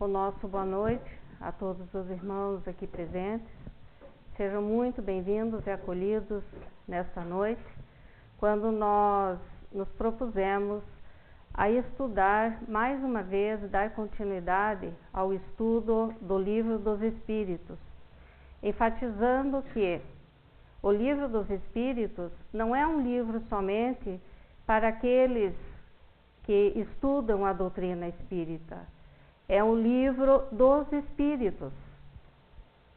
o nosso boa noite a todos os irmãos aqui presentes. Sejam muito bem-vindos e acolhidos nesta noite, quando nós nos propusemos a estudar mais uma vez, dar continuidade ao estudo do Livro dos Espíritos, enfatizando que o Livro dos Espíritos não é um livro somente para aqueles que estudam a doutrina espírita. É um livro dos espíritos.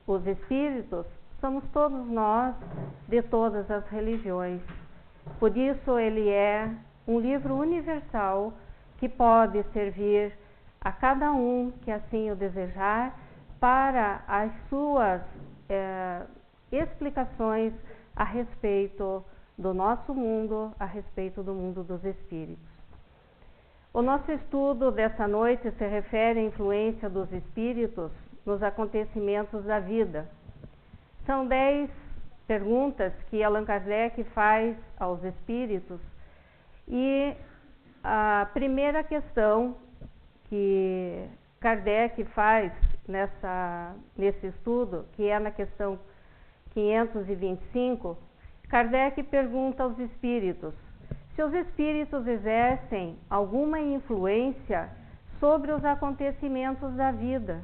Os espíritos somos todos nós, de todas as religiões. Por isso ele é um livro universal que pode servir a cada um que assim o desejar para as suas explicações a respeito do nosso mundo, a respeito do mundo dos espíritos. O nosso estudo dessa noite se refere à influência dos espíritos nos acontecimentos da vida. São 10 perguntas que Allan Kardec faz aos espíritos, e a primeira questão que Kardec faz nesse estudo, que é na questão 525, Kardec pergunta aos espíritos se os espíritos exercem alguma influência sobre os acontecimentos da vida.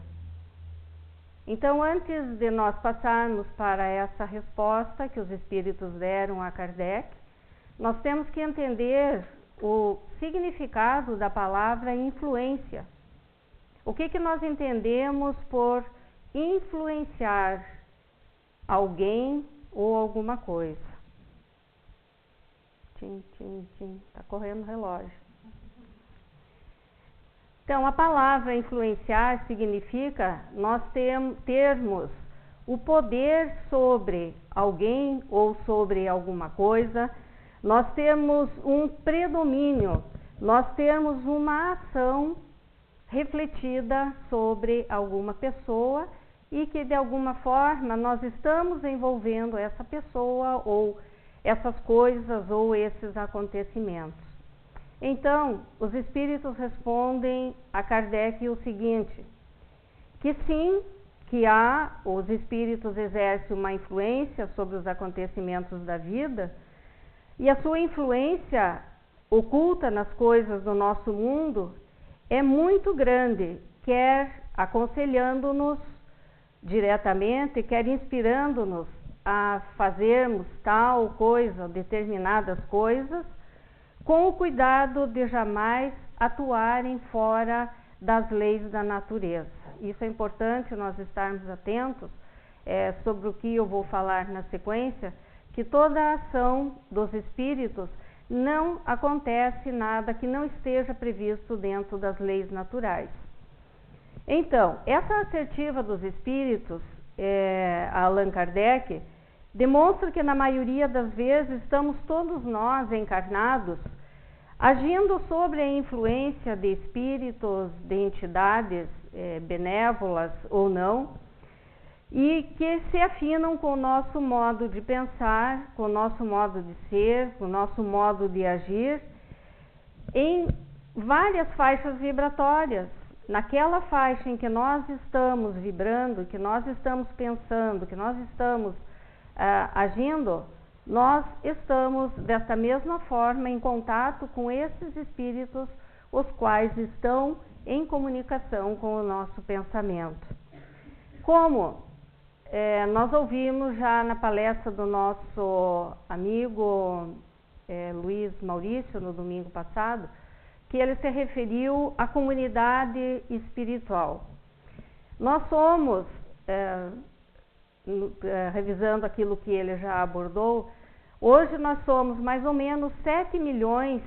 Então, antes de nós passarmos para essa resposta que os espíritos deram a Kardec, nós temos que entender o significado da palavra influência. O que nós entendemos por influenciar alguém ou alguma coisa? Está correndo o relógio. Então, a palavra influenciar significa nós termos o poder sobre alguém ou sobre alguma coisa, nós temos um predomínio, nós temos uma ação refletida sobre alguma pessoa e que de alguma forma nós estamos envolvendo essa pessoa ou essas coisas ou esses acontecimentos. Então, os espíritos respondem a Kardec o seguinte, que sim, que os espíritos exercem uma influência sobre os acontecimentos da vida, e a sua influência oculta nas coisas do nosso mundo é muito grande, quer aconselhando-nos diretamente, quer inspirando-nos a fazermos tal coisa, determinadas coisas, com o cuidado de jamais atuarem fora das leis da natureza. Isso é importante nós estarmos atentos sobre o que eu vou falar na sequência, que toda a ação dos espíritos não acontece nada que não esteja previsto dentro das leis naturais. Então, essa assertiva dos espíritos, Allan Kardec, demonstra que na maioria das vezes estamos todos nós encarnados agindo sobre a influência de espíritos, de entidades benévolas ou não, e que se afinam com o nosso modo de pensar, com o nosso modo de ser, com o nosso modo de agir, em várias faixas vibratórias. Naquela faixa em que nós estamos vibrando, que nós estamos pensando, que nós estamos agindo, nós estamos desta mesma forma em contato com esses espíritos, os quais estão em comunicação com o nosso pensamento. Como nós ouvimos já na palestra do nosso amigo Luiz Maurício no domingo passado, que ele se referiu à comunidade espiritual. Nós somos, revisando aquilo que ele já abordou, hoje nós somos mais ou menos 7 bilhões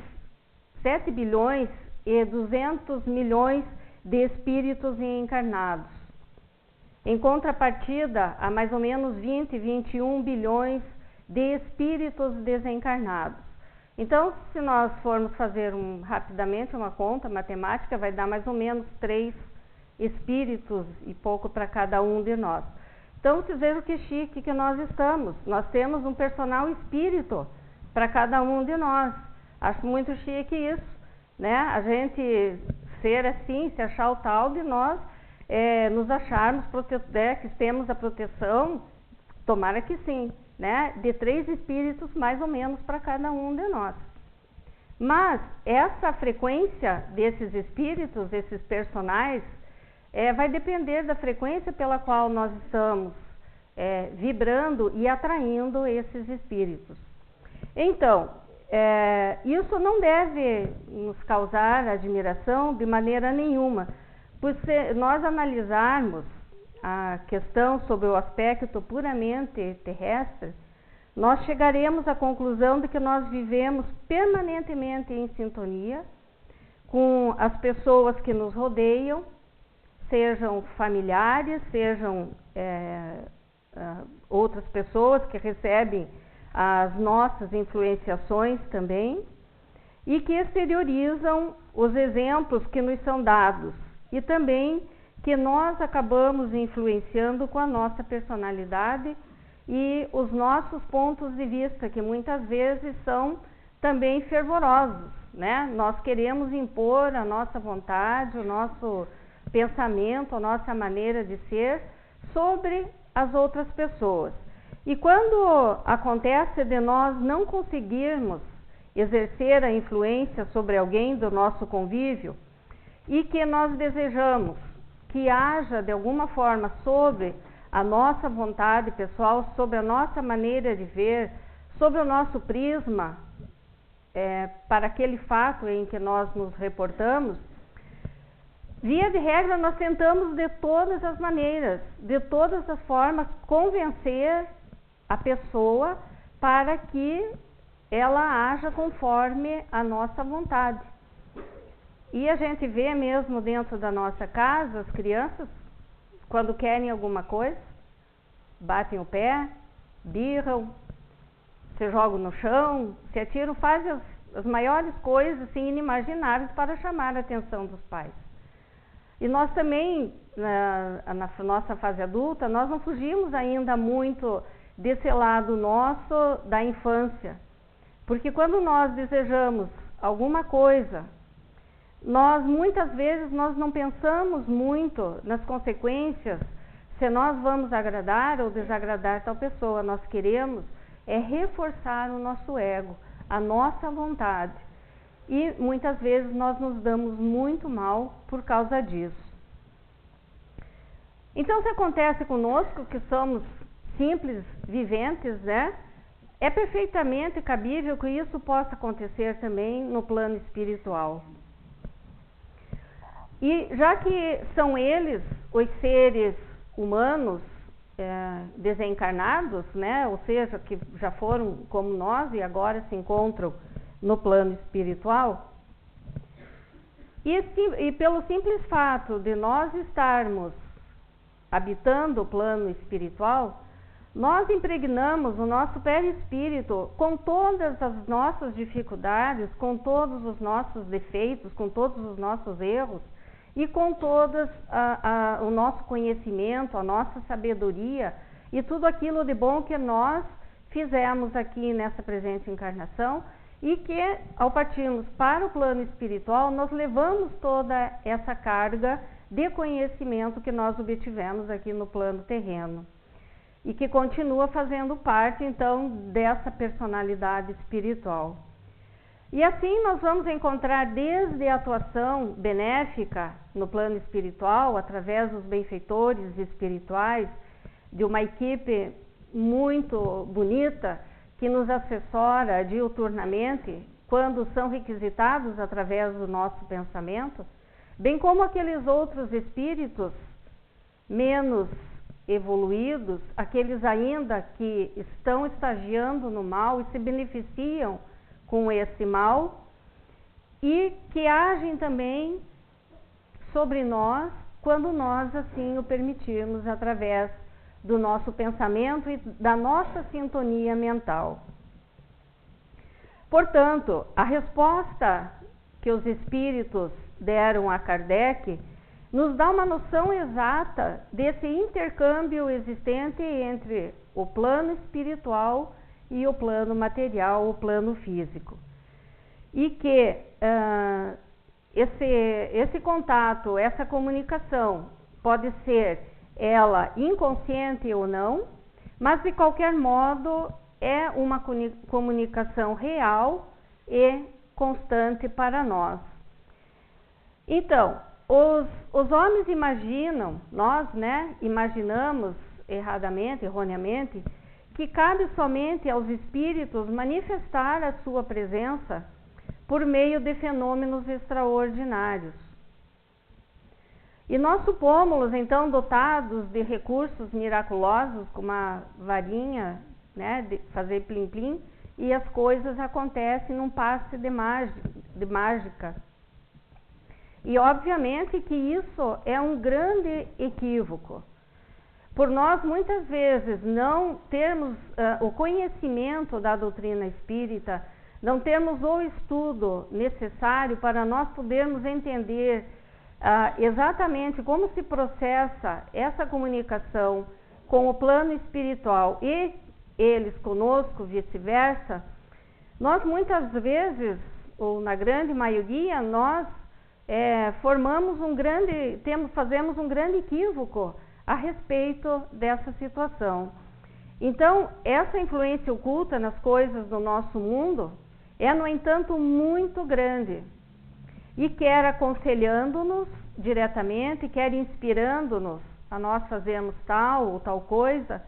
e 200 milhões de espíritos encarnados. Em contrapartida, há mais ou menos 21 bilhões de espíritos desencarnados. Então, se nós formos fazer rapidamente uma conta matemática, vai dar mais ou menos 3 espíritos e pouco para cada um de nós. Então, vocês vejam que chique que nós estamos. Nós temos um personal espírito para cada um de nós. Acho muito chique isso, né? A gente ser assim, se achar o tal de nós, nos acharmos que temos a proteção, tomara que sim, né, de 3 espíritos mais ou menos para cada um de nós. Mas essa frequência desses espíritos, esses personagens, vai depender da frequência pela qual nós estamos vibrando e atraindo esses espíritos. Então, isso não deve nos causar admiração de maneira nenhuma, por se nós analisarmos a questão sobre o aspecto puramente terrestre, nós chegaremos à conclusão de que nós vivemos permanentemente em sintonia com as pessoas que nos rodeiam, sejam familiares, sejam outras pessoas que recebem as nossas influenciações também, e que exteriorizam os exemplos que nos são dados, e também que nós acabamos influenciando com a nossa personalidade e os nossos pontos de vista, que muitas vezes são também fervorosos, né? Nós queremos impor a nossa vontade, o nosso pensamento, a nossa maneira de ser sobre as outras pessoas. E quando acontece de nós não conseguirmos exercer a influência sobre alguém do nosso convívio e que nós desejamos que haja de alguma forma sobre a nossa vontade pessoal, sobre a nossa maneira de ver, sobre o nosso prisma para aquele fato em que nós nos reportamos, via de regra nós tentamos de todas as maneiras, de todas as formas, convencer a pessoa para que ela haja conforme a nossa vontade. E a gente vê mesmo dentro da nossa casa, as crianças, quando querem alguma coisa, batem o pé, birram, se jogam no chão, se atiram, fazem as maiores coisas assim, inimagináveis para chamar a atenção dos pais. E nós também, na nossa fase adulta, nós não fugimos ainda muito desse lado nosso da infância. Porque quando nós desejamos alguma coisa, muitas vezes nós não pensamos muito nas consequências, se nós vamos agradar ou desagradar tal pessoa. Nós queremos reforçar o nosso ego, a nossa vontade. E muitas vezes nós nos damos muito mal por causa disso. Então, se acontece conosco, que somos simples viventes, né? É perfeitamente cabível que isso possa acontecer também no plano espiritual. E já que são eles os seres humanos desencarnados, né? Ou seja, que já foram como nós e agora se encontram no plano espiritual, e pelo simples fato de nós estarmos habitando o plano espiritual, nós impregnamos o nosso perispírito com todas as nossas dificuldades, com todos os nossos defeitos, com todos os nossos erros e com todas o nosso conhecimento, a nossa sabedoria e tudo aquilo de bom que nós fizemos aqui nessa presente encarnação, e que ao partirmos para o plano espiritual nós levamos toda essa carga de conhecimento que nós obtivemos aqui no plano terreno e que continua fazendo parte então dessa personalidade espiritual. E assim nós vamos encontrar desde a atuação benéfica no plano espiritual, através dos benfeitores espirituais, de uma equipe muito bonita que nos assessora diuturnamente quando são requisitados através do nosso pensamento, bem como aqueles outros espíritos menos evoluídos, aqueles ainda que estão estagiando no mal e se beneficiam com esse mal e que agem também sobre nós quando nós assim o permitirmos através do nosso pensamento e da nossa sintonia mental. Portanto, a resposta que os espíritos deram a Kardec nos dá uma noção exata desse intercâmbio existente entre o plano espiritual e o plano material, o plano físico. E que esse contato, essa comunicação pode ser ela inconsciente ou não, mas de qualquer modo é uma comunicação real e constante para nós. Então, os homens imaginam, nós, né, imaginamos erradamente, erroneamente, que cabe somente aos espíritos manifestar a sua presença por meio de fenômenos extraordinários. E nós supomos, então, dotados de recursos miraculosos, como uma varinha, né, de fazer plim-plim, e as coisas acontecem num passe de mágica. E obviamente que isso é um grande equívoco. Por nós muitas vezes não termos o conhecimento da doutrina espírita, não termos o estudo necessário para nós podermos entender exatamente como se processa essa comunicação com o plano espiritual e eles conosco, vice-versa, nós muitas vezes, ou na grande maioria, nós fazemos um grande equívoco a respeito dessa situação. Então, essa influência oculta nas coisas do nosso mundo é, no entanto, muito grande e quer aconselhando-nos diretamente, quer inspirando-nos a nós fazermos tal ou tal coisa,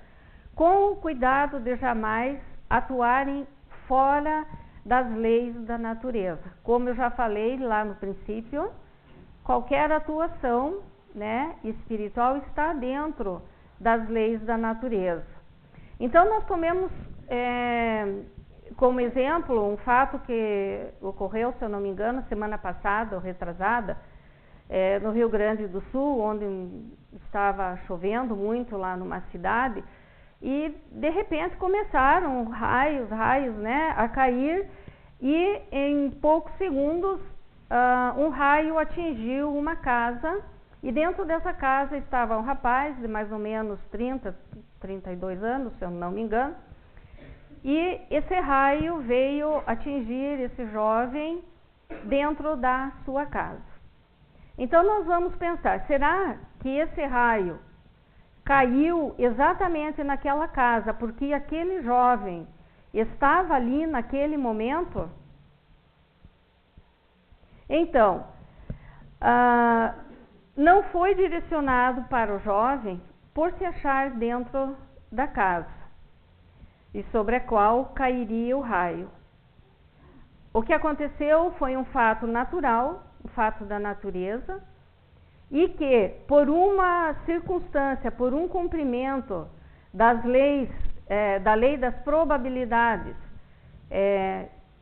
com o cuidado de jamais atuarem fora das leis da natureza. Como eu já falei lá no princípio, qualquer atuação, né, espiritual está dentro das leis da natureza. Então nós tomemos como exemplo um fato que ocorreu, se eu não me engano, semana passada ou retrasada, no Rio Grande do Sul, onde estava chovendo muito lá numa cidade, e de repente começaram raios, né, a cair, e em poucos segundos um raio atingiu uma casa, e dentro dessa casa estava um rapaz de mais ou menos 32 anos, se eu não me engano, e esse raio veio atingir esse jovem dentro da sua casa. Então nós vamos pensar, será que esse raio caiu exatamente naquela casa porque aquele jovem estava ali naquele momento? Então, não foi direcionado para o jovem por se achar dentro da casa e sobre a qual cairia o raio. O que aconteceu foi um fato natural, um fato da natureza, e que por uma circunstância, por um cumprimento das leis, da lei das probabilidades,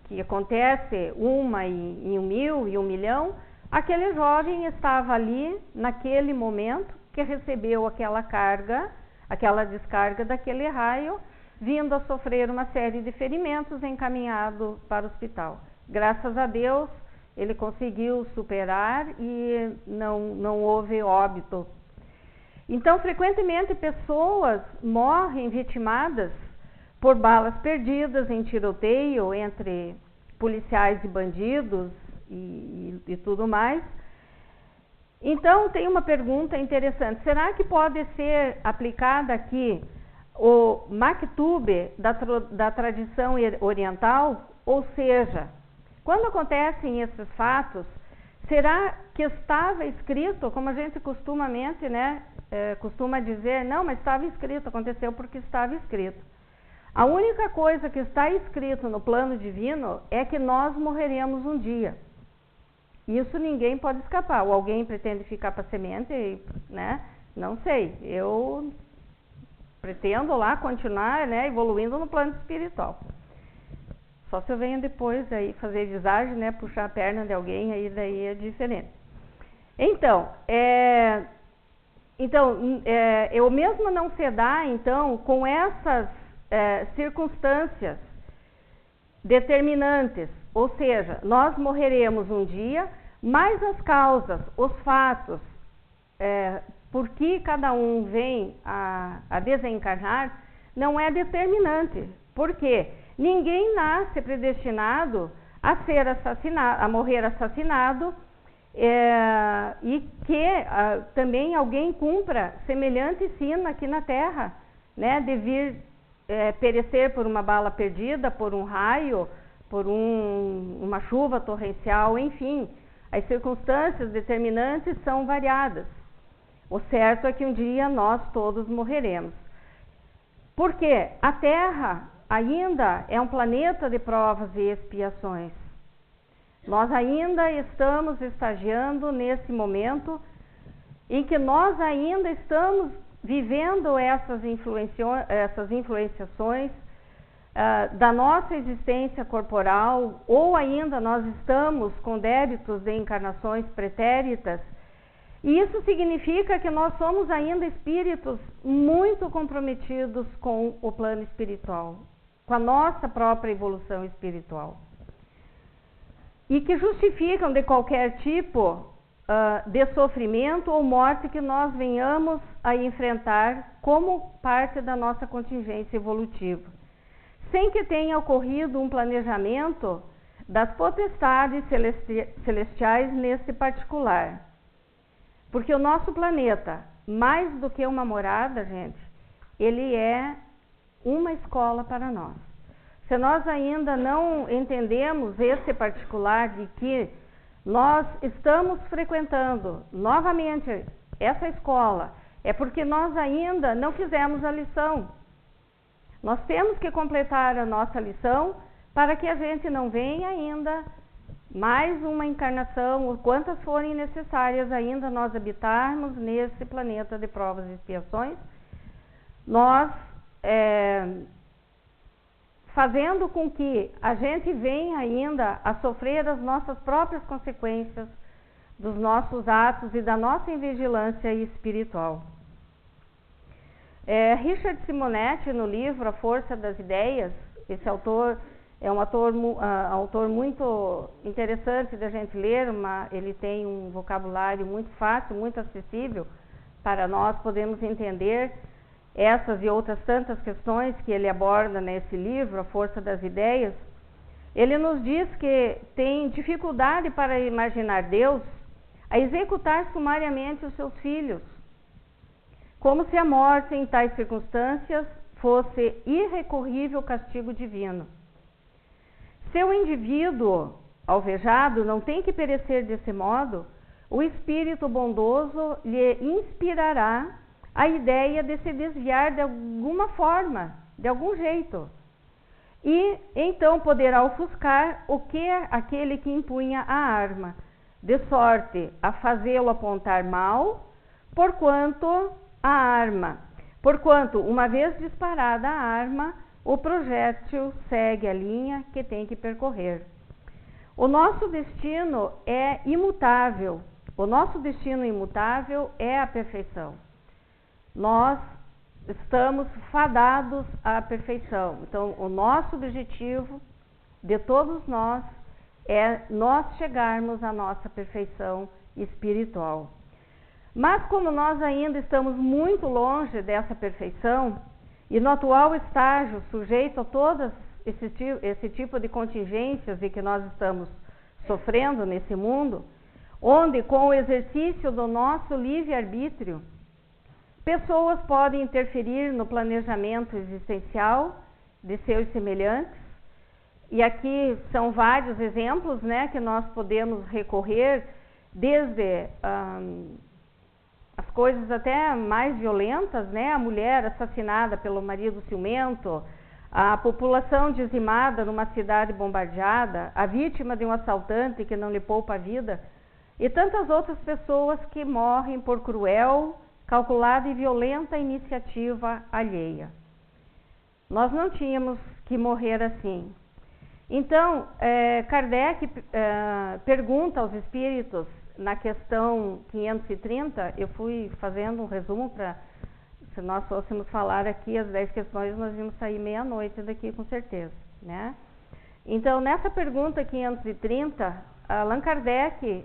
que acontece uma em 1.000 e 1 milhão, aquele jovem estava ali naquele momento que recebeu aquela carga, aquela descarga daquele raio, vindo a sofrer uma série de ferimentos, encaminhado para o hospital. Graças a Deus, ele conseguiu superar e não houve óbito. Então, frequentemente, pessoas morrem vitimadas por balas perdidas em tiroteio entre policiais e bandidos e tudo mais. Então, tem uma pergunta interessante. Será que pode ser aplicada aqui o maktub da tradição oriental? Ou seja, quando acontecem esses fatos, será que estava escrito, como a gente costumamente, né, costuma dizer, não, mas estava escrito, aconteceu porque estava escrito. A única coisa que está escrito no plano divino é que nós morreremos um dia. Isso ninguém pode escapar. Ou alguém pretende ficar para semente, né? Não sei. Eu pretendo lá continuar, né, evoluindo no plano espiritual. Só se eu venho depois aí fazer visagem, né, puxar a perna de alguém, aí daí é diferente. Então, eu mesmo não sedar, então, com essas circunstâncias determinantes, ou seja, nós morreremos um dia, mas as causas, os fatos, por que cada um vem a desencarnar, não é determinante. Por quê? Ninguém nasce predestinado a ser assassinado, a morrer assassinado e que também alguém cumpra semelhante sina aqui na Terra, né, de vir perecer por uma bala perdida, por um raio, por uma chuva torrencial, enfim, as circunstâncias determinantes são variadas. O certo é que um dia nós todos morreremos. Porque a Terra ainda é um planeta de provas e expiações. Nós ainda estamos estagiando nesse momento em que nós ainda estamos vivendo essas influenciações da nossa existência corporal, ou ainda nós estamos com débitos de encarnações pretéritas. E isso significa que nós somos ainda espíritos muito comprometidos com o plano espiritual, com a nossa própria evolução espiritual. E que justificam de qualquer tipo de sofrimento ou morte que nós venhamos a enfrentar como parte da nossa contingência evolutiva, sem que tenha ocorrido um planejamento das potestades celestiais nesse particular. Porque o nosso planeta, mais do que uma morada, gente, ele é uma escola para nós. Se nós ainda não entendemos esse particular de que nós estamos frequentando novamente essa escola, é porque nós ainda não fizemos a lição. Nós temos que completar a nossa lição para que a gente não venha ainda mais uma encarnação, ou quantas forem necessárias ainda nós habitarmos nesse planeta de provas e expiações, nós fazendo com que a gente venha ainda a sofrer as nossas próprias consequências dos nossos atos e da nossa invigilância espiritual. Richard Simonetti, no livro A Força das Ideias, esse autor é um autor muito interessante da gente ler, ele tem um vocabulário muito fácil, muito acessível para nós podermos entender essas e outras tantas questões que ele aborda nesse livro, A Força das Ideias. Ele nos diz que tem dificuldade para imaginar Deus a executar sumariamente os seus filhos, como se a morte em tais circunstâncias fosse irrecorrível castigo divino. Se o indivíduo alvejado não tem que perecer desse modo, o Espírito bondoso lhe inspirará a ideia de se desviar de alguma forma, de algum jeito, e então poderá ofuscar aquele que empunha a arma, de sorte a fazê-lo apontar mal, porquanto, uma vez disparada a arma, o projétil segue a linha que tem que percorrer. O nosso destino é imutável. O nosso destino imutável é a perfeição. Nós estamos fadados à perfeição. Então, o nosso objetivo de todos nós é nós chegarmos à nossa perfeição espiritual. Mas como nós ainda estamos muito longe dessa perfeição, e no atual estágio, sujeito a todas esse tipo de contingências e que nós estamos sofrendo nesse mundo, onde com o exercício do nosso livre-arbítrio, pessoas podem interferir no planejamento existencial de seus semelhantes, e aqui são vários exemplos, né, que nós podemos recorrer, desde as coisas até mais violentas, né? A mulher assassinada pelo marido ciumento, a população dizimada numa cidade bombardeada, a vítima de um assaltante que não lhe poupa a vida, e tantas outras pessoas que morrem por cruel, calculada e violenta iniciativa alheia. Nós não tínhamos que morrer assim. Então, Kardec pergunta aos espíritos, na questão 530, eu fui fazendo um resumo para, se nós fôssemos falar aqui as 10 questões, nós íamos sair meia-noite daqui com certeza, né? Então, nessa pergunta 530, Allan Kardec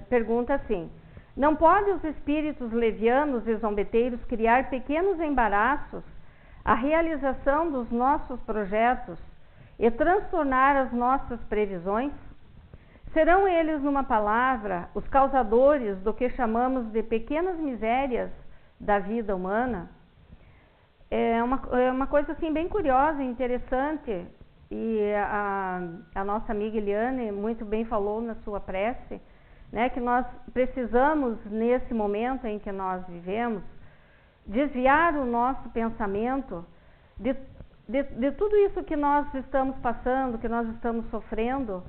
pergunta assim: não podem os espíritos levianos e zombeteiros criar pequenos embaraços à realização dos nossos projetos e transtornar as nossas previsões? Serão eles, numa palavra, os causadores do que chamamos de pequenas misérias da vida humana? É uma coisa assim bem curiosa e interessante, e a nossa amiga Eliane muito bem falou na sua prece, né, que nós precisamos, nesse momento em que nós vivemos, desviar o nosso pensamento de tudo isso que nós estamos passando, que nós estamos sofrendo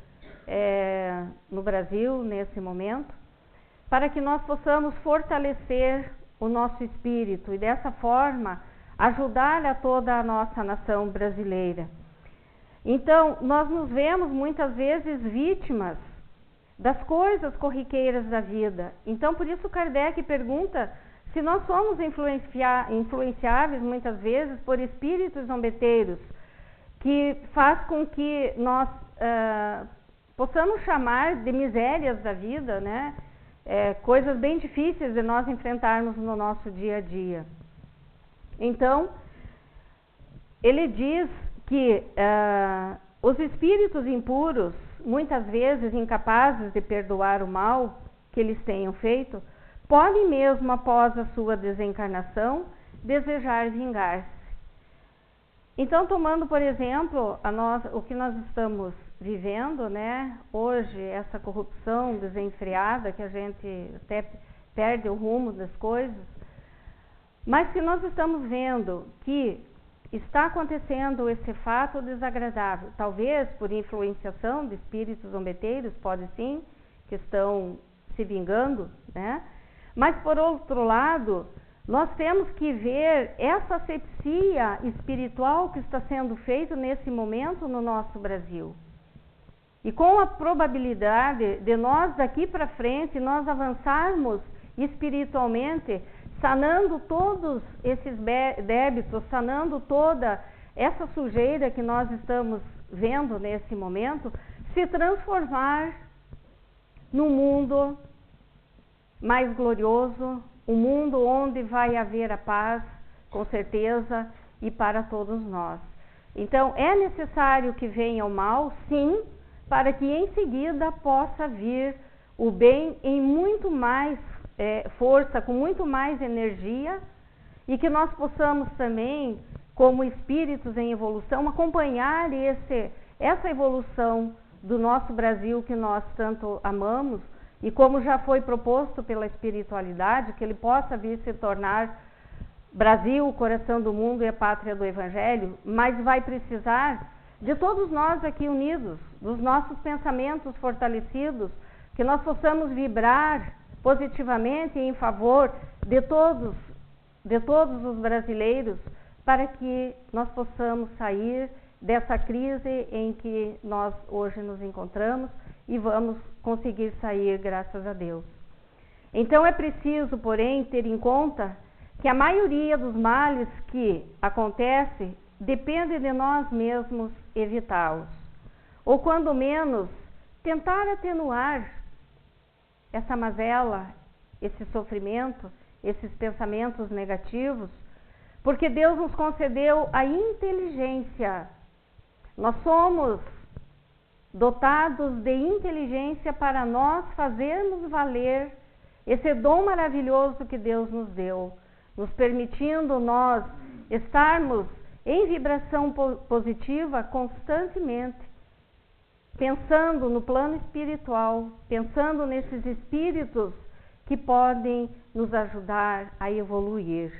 no Brasil nesse momento, para que nós possamos fortalecer o nosso espírito e dessa forma ajudar a toda a nossa nação brasileira. Então, nós nos vemos muitas vezes vítimas das coisas corriqueiras da vida. Então, por isso Kardec pergunta se nós somos influenciáveis muitas vezes por espíritos zombeteiros, que faz com que nós possamos chamar de misérias da vida, né? Coisas bem difíceis de nós enfrentarmos no nosso dia a dia. Então, ele diz que os espíritos impuros, muitas vezes incapazes de perdoar o mal que eles tenham feito, podem mesmo, após a sua desencarnação, desejar vingar-se. Então, tomando, por exemplo, o que nós estamos vivendo, né, hoje, essa corrupção desenfreada, que a gente até perde o rumo das coisas, mas que nós estamos vendo que está acontecendo esse fato desagradável, talvez por influenciação de espíritos zombeteiros, pode sim, que estão se vingando, né? Mas, por outro lado, nós temos que ver essa asepsia espiritual que está sendo feita nesse momento no nosso Brasil. E com a probabilidade de nós daqui para frente, nós avançarmos espiritualmente, sanando todos esses débitos, sanando toda essa sujeira que nós estamos vendo nesse momento, se transformar num mundo mais glorioso, um mundo onde vai haver a paz, com certeza, e para todos nós. Então, é necessário que venha o mal, sim, para que em seguida possa vir o bem em muito mais força, com muito mais energia, e que nós possamos também, como espíritos em evolução, acompanhar essa evolução do nosso Brasil que nós tanto amamos, e como já foi proposto pela espiritualidade, que ele possa vir se tornar Brasil, o coração do mundo e a pátria do Evangelho, mas vai precisar de todos nós aqui unidos, dos nossos pensamentos fortalecidos, que nós possamos vibrar positivamente em favor de todos os brasileiros, para que nós possamos sair dessa crise em que nós hoje nos encontramos e vamos conseguir sair, graças a Deus. Então é preciso, porém, ter em conta que a maioria dos males que acontecem depende de nós mesmos evitá-los, ou quando menos tentar atenuar essa mazela, esse sofrimento, esses pensamentos negativos, porque Deus nos concedeu a inteligência. Nós somos dotados de inteligência para nós fazermos valer esse dom maravilhoso que Deus nos deu, nos permitindo nós estarmos em vibração positiva constantemente, pensando no plano espiritual, pensando nesses espíritos que podem nos ajudar a evoluir.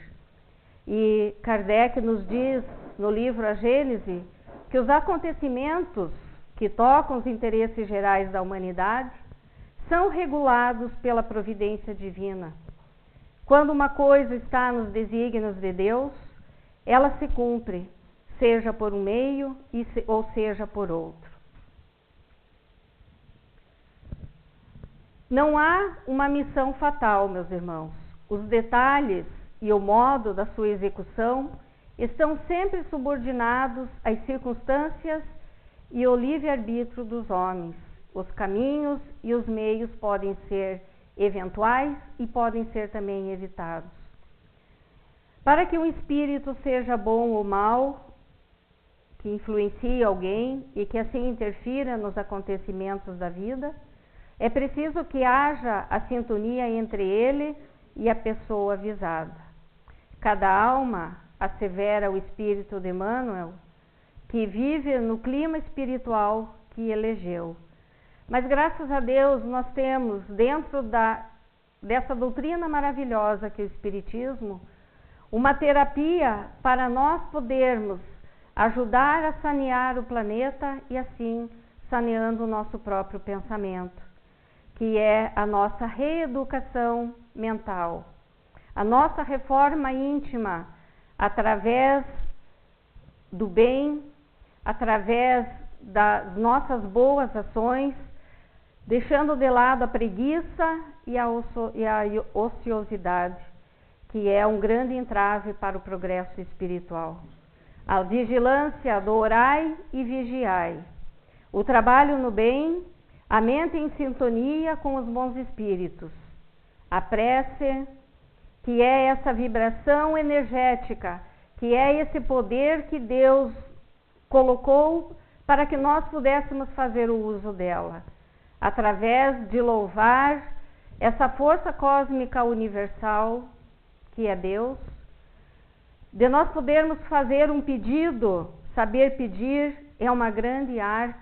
E Kardec nos diz no livro A Gênese que os acontecimentos que tocam os interesses gerais da humanidade são regulados pela providência divina. Quando uma coisa está nos desígnios de Deus, ela se cumpre, seja por um meio ou seja por outro. Não há uma missão fatal, meus irmãos. Os detalhes e o modo da sua execução estão sempre subordinados às circunstâncias e ao livre-arbítrio dos homens. Os caminhos e os meios podem ser eventuais e podem ser também evitados. Para que um espírito seja bom ou mau, que influencie alguém e que assim interfira nos acontecimentos da vida, é preciso que haja a sintonia entre ele e a pessoa avisada. Cada alma, assevera o espírito de Emmanuel, que vive no clima espiritual que elegeu. Mas graças a Deus nós temos dentro dessa doutrina maravilhosa que é o Espiritismo, uma terapia para nós podermos ajudar a sanear o planeta e assim saneando o nosso próprio pensamento, que é a nossa reeducação mental, a nossa reforma íntima através do bem, através das nossas boas ações, deixando de lado a preguiça e a ociosidade, que é um grande entrave para o progresso espiritual. A vigilância do orai e vigiai, o trabalho no bem, a mente em sintonia com os bons espíritos, a prece, que é essa vibração energética, que é esse poder que Deus colocou para que nós pudéssemos fazer o uso dela, através de louvar essa força cósmica universal, que é Deus, de nós podermos fazer um pedido. Saber pedir é uma grande arte,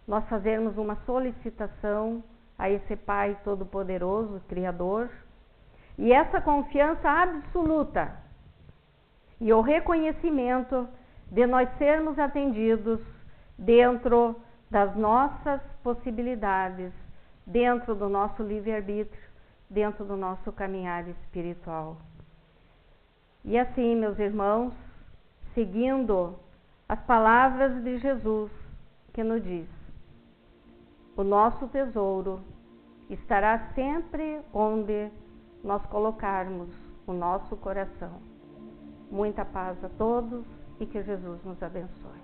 nós fazermos uma solicitação a esse Pai Todo-Poderoso, Criador, e essa confiança absoluta e o reconhecimento de nós sermos atendidos dentro das nossas possibilidades, dentro do nosso livre-arbítrio, dentro do nosso caminhar espiritual. E assim, meus irmãos, seguindo as palavras de Jesus, que nos diz: o nosso tesouro estará sempre onde nós colocarmos o nosso coração. Muita paz a todos e que Jesus nos abençoe.